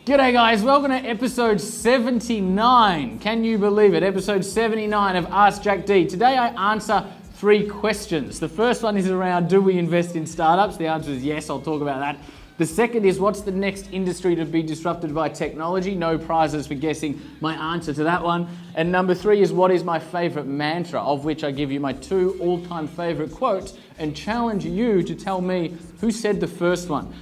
G'day guys, welcome to episode 79. Can you believe it? Episode 79 of Ask Jack D. Today I answer 3 questions. The first one is around, do we invest in startups? The answer is yes, I'll talk about that. The second is, what's the next industry to be disrupted by technology? No prizes for guessing my answer to that one. And number 3 is, what is my favorite mantra? Of which I give you my 2 all-time favorite quotes and challenge you to tell me who said the first one.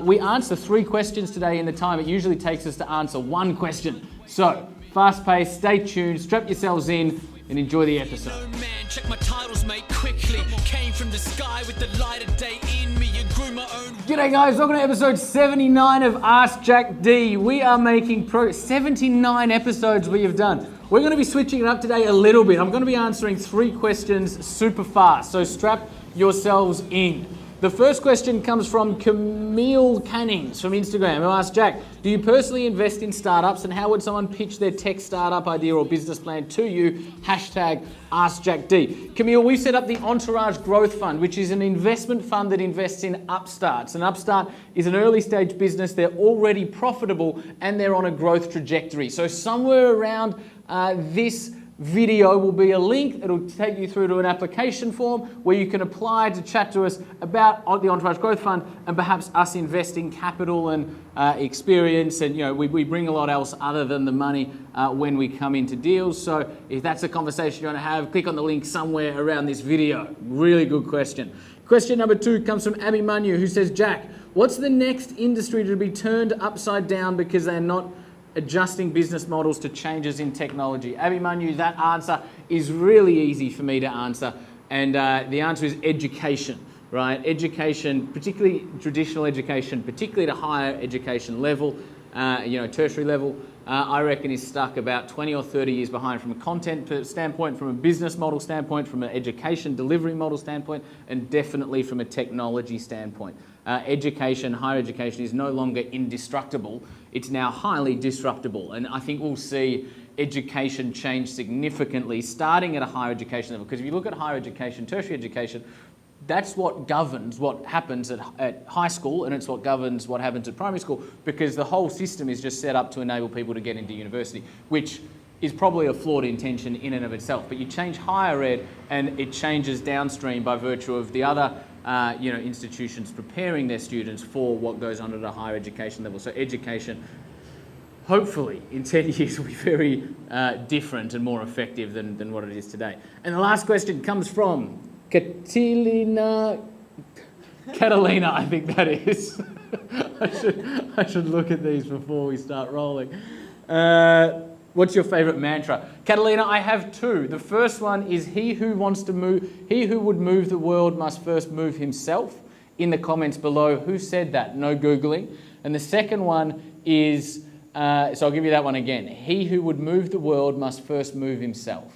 We answer 3 questions today in the time it usually takes us to answer 1 question. So, fast paced, stay tuned, strap yourselves in, and enjoy the episode. No man, check my titles, mate, quickly. Came from the sky with the light of day in me and grew my own. G'day guys, welcome to episode 79 of Ask Jack D. We are making 79 episodes we have done. We're going to be switching it up today a little bit. I'm going to be answering 3 questions super fast, so strap yourselves in. The first question comes from Camille Cannings from Instagram, who asks, Jack, do you personally invest in startups, and how would someone pitch their tech startup idea or business plan to you? Hashtag AskJackD. Camille, we've set up the Entourage Growth Fund, which is an investment fund that invests in upstarts. An upstart is an early stage business. They're already profitable and they're on a growth trajectory. So somewhere around this video will be a link. It'll take you through to an application form where you can apply to chat to us about the Entourage Growth Fund and perhaps us investing capital and experience, and we bring a lot else other than the money when we come into deals. So if that's a conversation you want to have, click on the link somewhere around this video. Really good question. Question number 2 comes from Abby Manu, who says, Jack, what's the next industry to be turned upside down because they're not adjusting business models to changes in technology? Abby Manu, that answer is really easy for me to answer, and the answer is education, right? Education, particularly traditional education, particularly at a higher education level, tertiary level, I reckon is stuck about 20 or 30 years behind from a content standpoint, from a business model standpoint, from an education delivery model standpoint, and definitely from a technology standpoint. Education, higher education, is no longer indestructible. It's now highly disruptable. And I think we'll see education change significantly starting at a higher education level. Because if you look at higher education, tertiary education, that's what governs what happens at high school, and it's what governs what happens at primary school, because the whole system is just set up to enable people to get into university, which is probably a flawed intention in and of itself. But you change higher ed and it changes downstream by virtue of the other institutions preparing their students for what goes on at a higher education level. So education, hopefully, in 10 years will be very different and more effective than what it is today. And the last question comes from Catalina, I think that is. I should look at these before we start rolling. What's your favorite mantra? Catalina, I have 2. The first one is, he who would move the world must first move himself. In the comments below, who said that? No Googling. And the second one is, so I'll give you that one again. He who would move the world must first move himself.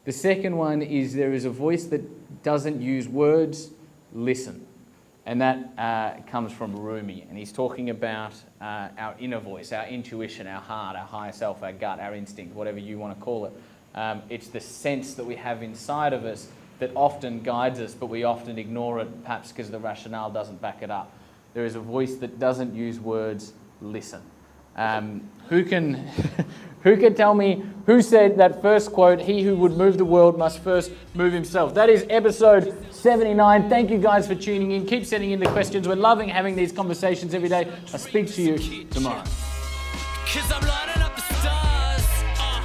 The second one is, there is a voice that doesn't use words, listen. And that comes from Rumi, and he's talking about our inner voice, our intuition, our heart, our higher self, our gut, our instinct, whatever you want to call it. It's the sense that we have inside of us that often guides us, but we often ignore it, perhaps because the rationale doesn't back it up. There is a voice that doesn't use words, listen. Who can tell me who said that first quote, he who would move the world must first move himself? That is episode 79. Thank you guys for tuning in. Keep sending in the questions. We're loving having these conversations every day. I'll speak to you tomorrow. 'Cause I'm lining up the stars. I'm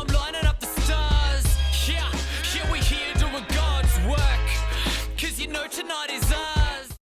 lining up the stars. Yeah, we here doing God's work. 'Cause tonight is